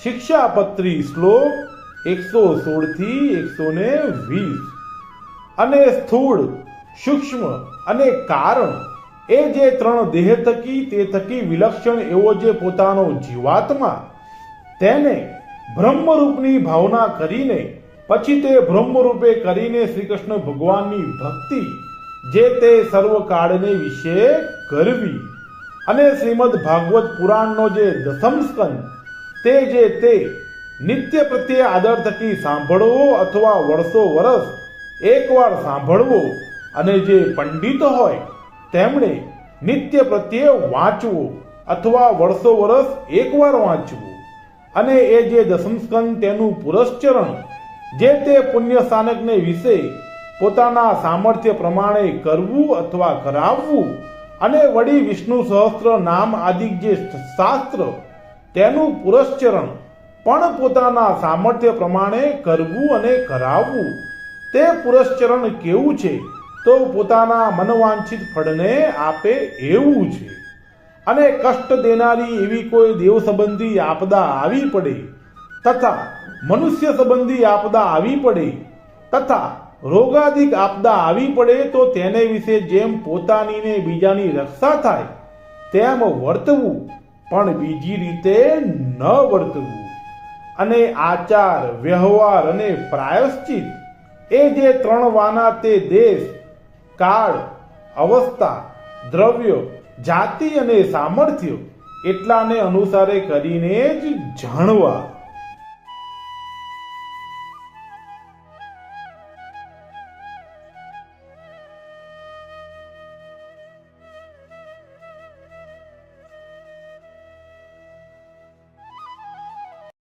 શિક્ષાપત્રી શ્લોક 116 થી 120 અને સ્થૂળ, સૂક્ષ્મ અને કારણ એ જે ત્રણ દેહ થકી તે થકી વિલક્ષણ એવો જે પોતાનો જીવાત્મા, તેને બ્રહ્મરૂપની ભાવના કરીને પછી તે બ્રહ્મરૂપે કરીને શ્રી કૃષ્ણ ભગવાનની ભક્તિ જે તે સર્વકાળને વિશે કરવી અને શ્રીમદ ભાગવત પુરાણનો જે દસમ સ્કંદ તે નિત્ય પ્રત્યે આદર થકી સાંભળવો અથવા વર્ષો વર્ષ એકવાર સાંભળવો અને જે પંડિતો હોય તેમણે નિત્ય પ્રત્યે વાંચવો અથવા વર્ષો વર્ષ એકવાર વાંચવું અને એ જે દસમ સ્કંદ તેનું પુરસ્ચરણ જે તે પુણ્ય સ્થાનકને વિશે પોતાના સામર્થ્ય પ્રમાણે કરવું અથવા કરાવવું અને વળી વિષ્ણુ સહસ્ત્ર નામ આદિ જે શાસ્ત્ર તેનું પુરસ્ચરણ પણ પોતાના સામર્થ્ય પ્રમાણે કરવું અને કરાવવું. તે પુરસ્ચરણ કેવું છે તો પોતાના મનવાંછિત ફળને આપે એવું છે. અને કષ્ટ દેનારી એવી કોઈ દેવ સંબંધી આપદા આવી પડે તથા મનુષ્ય સંબંધી આપદા આવી પડે તથા રોગાદિક આપદા આવી પડે તો તેને વિશે જેમ પોતાની ને બીજાની રક્ષા થાય તેમ વર્તવું, પણ બીજી રીતે ન વર્તવું. અને આચાર, વ્યવહાર અને પ્રાયશ્ચિત એ જે ત્રણ વાના તે દેશ, કાળ, અવસ્થા, દ્રવ્ય, જાતિ અને સામર્થ્ય એટલાને અનુસારે કરીને જ જાણવા.